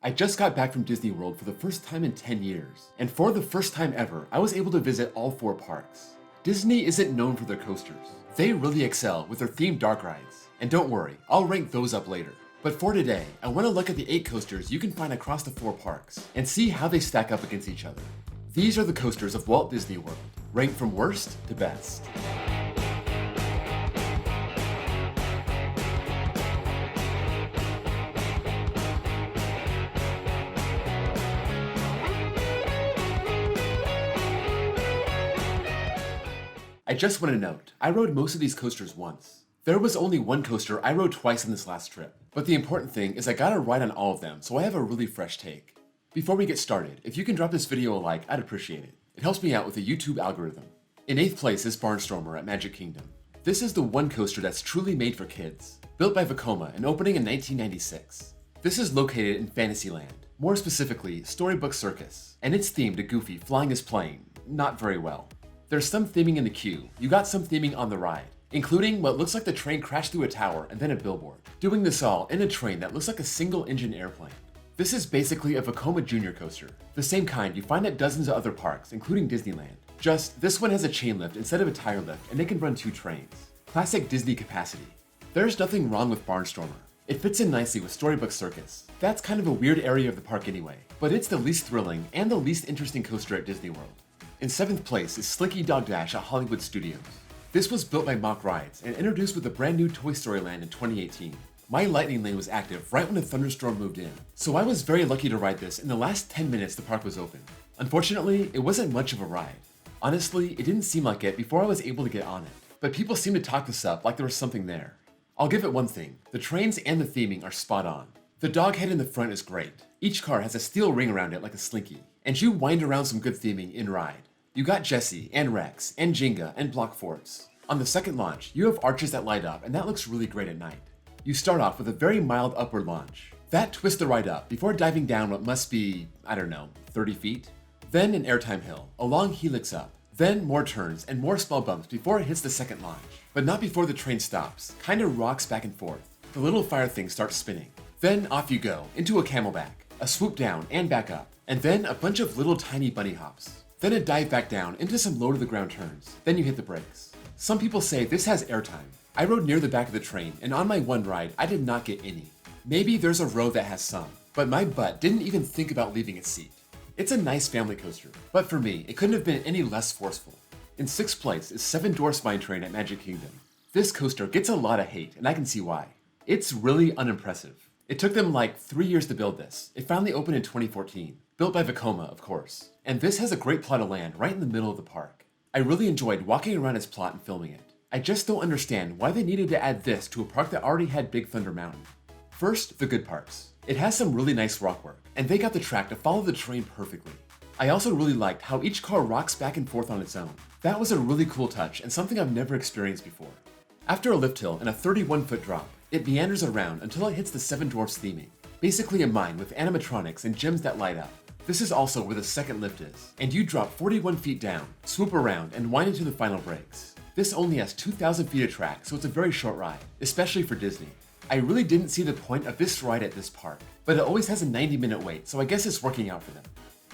I just got back from Disney World for the first time in 10 years, and for the first time ever, I was able to visit all 4 parks. Disney isn't known for their coasters. They really excel with their themed dark rides. And don't worry, I'll rank those up later. But for today, I want to look at the 8 coasters you can find across the 4 parks, and see how they stack up against each other. These are the coasters of Walt Disney World, ranked from worst to best. I just want to note, I rode most of these coasters once. There was only one coaster I rode twice on this last trip, but the important thing is I got a ride on all of them, so I have a really fresh take. Before we get started, if you can drop this video a like, I'd appreciate it. It helps me out with the YouTube algorithm. In 8th place is Barnstormer at Magic Kingdom. This is the one coaster that's truly made for kids. Built by Vekoma and opening in 1996. This is located in Fantasyland, more specifically Storybook Circus, and it's themed to Goofy flying his plane, not very well. There's some theming in the queue, you got some theming on the ride, including what looks like the train crashed through a tower and then a billboard. Doing this all in a train that looks like a single-engine airplane. This is basically a Vekoma Junior coaster, the same kind you find at dozens of other parks, including Disneyland. Just, this one has a chain lift instead of a tire lift, and it can run 2 trains. Classic Disney capacity. There's nothing wrong with Barnstormer. It fits in nicely with Storybook Circus. That's kind of a weird area of the park anyway, but it's the least thrilling and the least interesting coaster at Disney World. In 7th place is Slinky Dog Dash at Hollywood Studios. This was built by Mock Rides and introduced with the brand new Toy Story Land in 2018. My lightning lane was active right when a thunderstorm moved in, so I was very lucky to ride this in the last 10 minutes the park was open. Unfortunately, it wasn't much of a ride. Honestly, it didn't seem like it before I was able to get on it, but people seem to talk this up like there was something there. I'll give it one thing, the trains and the theming are spot on. The dog head in the front is great. Each car has a steel ring around it like a slinky, and you wind around some good theming in ride. You got Jessie, and Rex, and Jenga, and block forts. On the second launch, you have arches that light up, and that looks really great at night. You start off with a very mild upward launch. That twists the ride up before diving down what must be, 30 feet. Then an airtime hill, a long helix up. Then more turns and more small bumps before it hits the second launch. But not before the train stops, kinda rocks back and forth. The little fire thing starts spinning. Then off you go, into a camelback, a swoop down and back up, and then a bunch of little tiny bunny hops. Then a dive back down into some low to the ground turns. Then you hit the brakes. Some people say this has airtime. I rode near the back of the train, and on my one ride, I did not get any. Maybe there's a row that has some, but my butt didn't even think about leaving its seat. It's a nice family coaster, but for me, it couldn't have been any less forceful. In 6th place is 7 Dwarfs Mine Train at Magic Kingdom. This coaster gets a lot of hate, and I can see why. It's really unimpressive. It took them like 3 years to build this. It finally opened in 2014. Built by Vekoma, of course. And this has a great plot of land right in the middle of the park. I really enjoyed walking around its plot and filming it. I just don't understand why they needed to add this to a park that already had Big Thunder Mountain. First, the good parts. It has some really nice rock work, and they got the track to follow the train perfectly. I also really liked how each car rocks back and forth on its own. That was a really cool touch and something I've never experienced before. After a lift hill and a 31-foot drop, it meanders around until it hits the 7 Dwarfs theming. Basically a mine with animatronics and gems that light up. This is also where the second lift is, and you drop 41 feet down, swoop around, and wind into the final brakes. This only has 2,000 feet of track, so it's a very short ride, especially for Disney. I really didn't see the point of this ride at this park, but it always has a 90-minute wait, so I guess it's working out for them.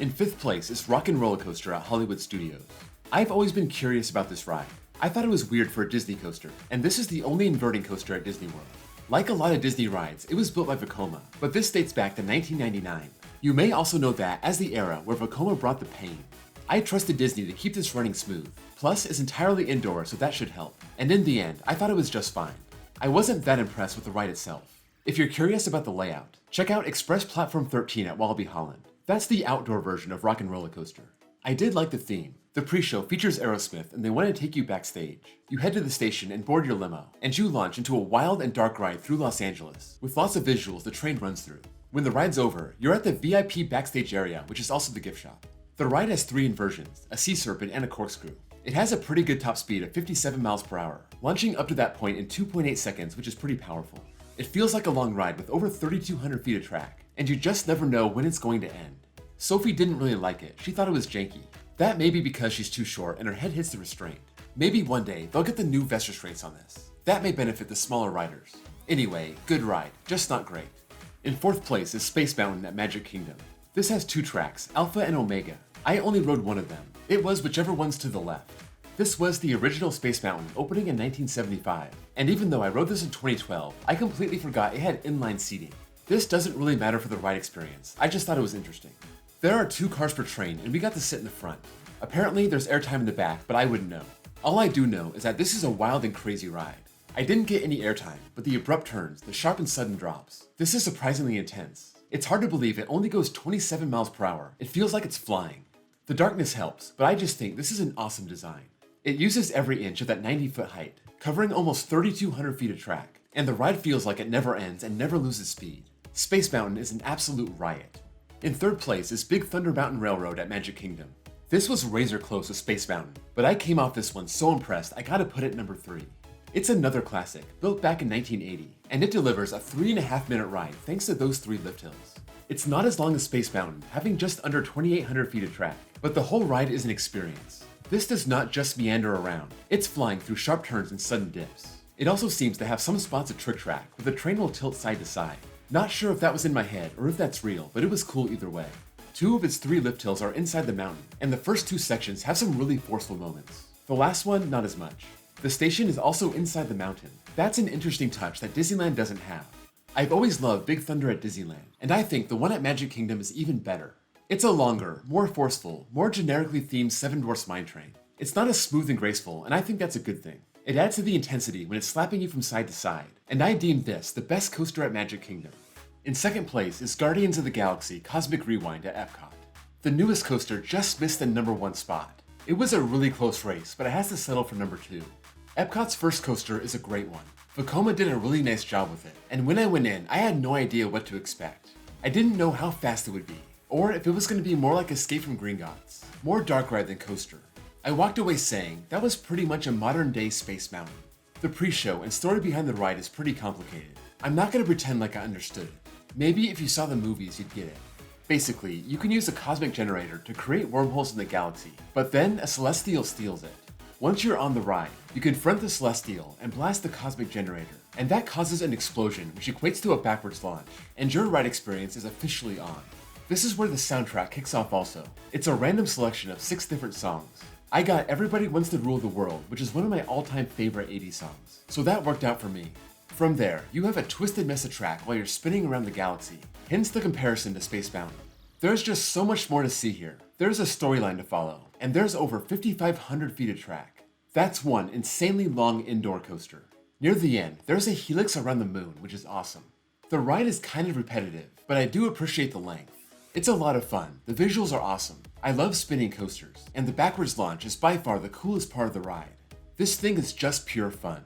In 5th place is Rock and Roller Coaster at Hollywood Studios. I've always been curious about this ride. I thought it was weird for a Disney coaster, and this is the only inverting coaster at Disney World. Like a lot of Disney rides, it was built by Vekoma, but this dates back to 1999. You may also know that as the era where Vekoma brought the pain. I trusted Disney to keep this running smooth. Plus, it's entirely indoor, so that should help. And in the end, I thought it was just fine. I wasn't that impressed with the ride itself. If you're curious about the layout, check out Express Platform 13 at Wallaby Holland. That's the outdoor version of Rock and Roller Coaster. I did like the theme. The pre-show features Aerosmith, and they want to take you backstage. You head to the station and board your limo, and you launch into a wild and dark ride through Los Angeles, with lots of visuals the train runs through. When the ride's over, you're at the VIP backstage area, which is also the gift shop. The ride has 3 inversions, a sea serpent and a corkscrew. It has a pretty good top speed of 57 miles per hour, launching up to that point in 2.8 seconds, which is pretty powerful. It feels like a long ride with over 3,200 feet of track, and you just never know when it's going to end. Sophie didn't really like it, she thought it was janky. That may be because she's too short and her head hits the restraint. Maybe one day they'll get the new vest restraints on this. That may benefit the smaller riders. Anyway, good ride, just not great. In fourth place is Space Mountain at Magic Kingdom. This has two tracks, Alpha and Omega. I only rode one of them. It was whichever one's to the left. This was the original Space Mountain, opening in 1975. And even though I rode this in 2012, I completely forgot it had inline seating. This doesn't really matter for the ride experience, I just thought it was interesting. There are 2 cars per train, and we got to sit in the front. Apparently there's airtime in the back, but I wouldn't know. All I do know is that this is a wild and crazy ride. I didn't get any airtime, but the abrupt turns, the sharp and sudden drops. This is surprisingly intense. It's hard to believe it only goes 27 miles per hour. It feels like it's flying. The darkness helps, but I just think this is an awesome design. It uses every inch of that 90-foot height, covering almost 3,200 feet of track, and the ride feels like it never ends and never loses speed. Space Mountain is an absolute riot. In third place is Big Thunder Mountain Railroad at Magic Kingdom. This was razor close to Space Mountain, but I came off this one so impressed I gotta put it number 3. It's another classic, built back in 1980, and it delivers a 3.5-minute ride thanks to those 3 lift hills. It's not as long as Space Mountain, having just under 2,800 feet of track, but the whole ride is an experience. This does not just meander around, it's flying through sharp turns and sudden dips. It also seems to have some spots of trick track, where the train will tilt side to side. Not sure if that was in my head or if that's real, but it was cool either way. 2 of its 3 lift hills are inside the mountain, and the first 2 sections have some really forceful moments. The last one, not as much. The station is also inside the mountain. That's an interesting touch that Disneyland doesn't have. I've always loved Big Thunder at Disneyland, and I think the one at Magic Kingdom is even better. It's a longer, more forceful, more generically themed Seven Dwarfs mine train. It's not as smooth and graceful, and I think that's a good thing. It adds to the intensity when it's slapping you from side to side, and I deem this the best coaster at Magic Kingdom. In second place is Guardians of the Galaxy Cosmic Rewind at Epcot. The newest coaster just missed the number 1 spot. It was a really close race, but it has to settle for number 2. Epcot's first coaster is a great one. Vekoma did a really nice job with it, and when I went in, I had no idea what to expect. I didn't know how fast it would be, or if it was going to be more like Escape from Gringotts, more dark ride than coaster. I walked away saying that was pretty much a modern day Space Mountain. The pre-show and story behind the ride is pretty complicated. I'm not going to pretend like I understood it. Maybe if you saw the movies you'd get it. Basically, you can use a cosmic generator to create wormholes in the galaxy, but then a celestial steals it. Once you're on the ride, you confront the celestial and blast the cosmic generator, and that causes an explosion which equates to a backwards launch, and your ride experience is officially on. This is where the soundtrack kicks off also. It's a random selection of 6 different songs. I got Everybody Wants to Rule the World, which is one of my all-time favorite 80s songs, so that worked out for me. From there, you have a twisted mess of track while you're spinning around the galaxy, hence the comparison to Space Mountain. There's just so much more to see here. There's a storyline to follow, and there's over 5,500 feet of track. That's one insanely long indoor coaster. Near the end, there's a helix around the moon, which is awesome. The ride is kind of repetitive, but I do appreciate the length. It's a lot of fun, the visuals are awesome. I love spinning coasters, and the backwards launch is by far the coolest part of the ride. This thing is just pure fun.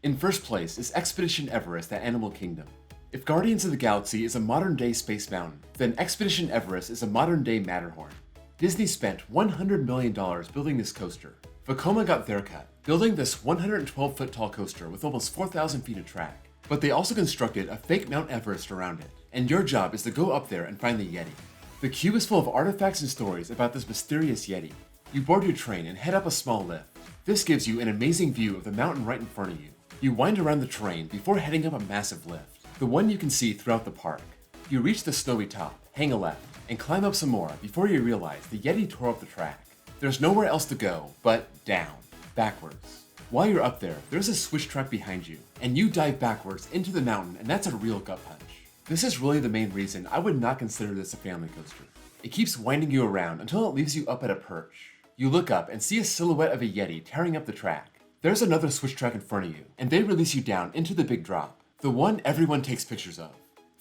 In first place is Expedition Everest at Animal Kingdom. If Guardians of the Galaxy is a modern-day Space Mountain, then Expedition Everest is a modern-day Matterhorn. Disney spent $100 million building this coaster. Vekoma got their cut, building this 112-foot-tall coaster with almost 4,000 feet of track. But they also constructed a fake Mount Everest around it, and your job is to go up there and find the Yeti. The queue is full of artifacts and stories about this mysterious Yeti. You board your train and head up a small lift. This gives you an amazing view of the mountain right in front of you. You wind around the terrain before heading up a massive lift, the one you can see throughout the park. You reach the snowy top, hang a left, and climb up some more before you realize the Yeti tore up the track. There's nowhere else to go but down, backwards. While you're up there, there's a switch track behind you, and you dive backwards into the mountain, and that's a real gut punch. This is really the main reason I would not consider this a family coaster. It keeps winding you around until it leaves you up at a perch. You look up and see a silhouette of a Yeti tearing up the track. There's another switch track in front of you, and they release you down into the big drop, the one everyone takes pictures of.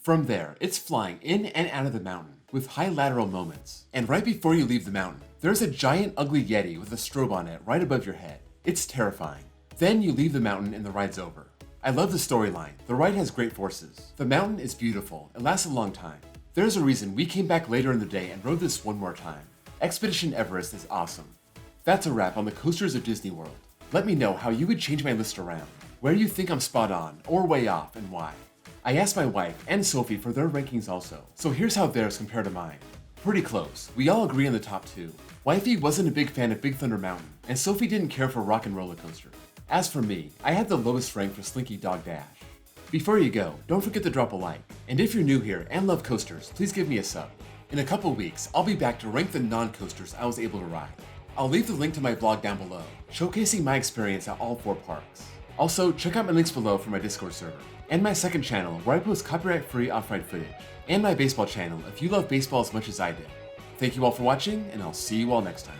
From there, it's flying in and out of the mountain, with high lateral moments. And right before you leave the mountain, there's a giant ugly Yeti with a strobe on it right above your head. It's terrifying. Then you leave the mountain and the ride's over. I love the storyline. The ride has great forces. The mountain is beautiful. It lasts a long time. There's a reason we came back later in the day and rode this one more time. Expedition Everest is awesome. That's a wrap on the coasters of Disney World. Let me know how you would change my list around, where you think I'm spot on or way off, and why. I asked my wife and Sophie for their rankings also, so here's how theirs compare to mine. Pretty close. We all agree on the top 2. Wifey wasn't a big fan of Big Thunder Mountain, and Sophie didn't care for Rock and Roller Coaster. As for me, I had the lowest rank for Slinky Dog Dash. Before you go, don't forget to drop a like. And if you're new here and love coasters, please give me a sub. In a couple weeks, I'll be back to rank the non-coasters I was able to ride. I'll leave the link to my vlog down below, showcasing my experience at all 4 parks. Also, check out my links below for my Discord server, and my second channel where I post copyright-free off-ride footage, and my baseball channel if you love baseball as much as I did. Thank you all for watching, and I'll see you all next time.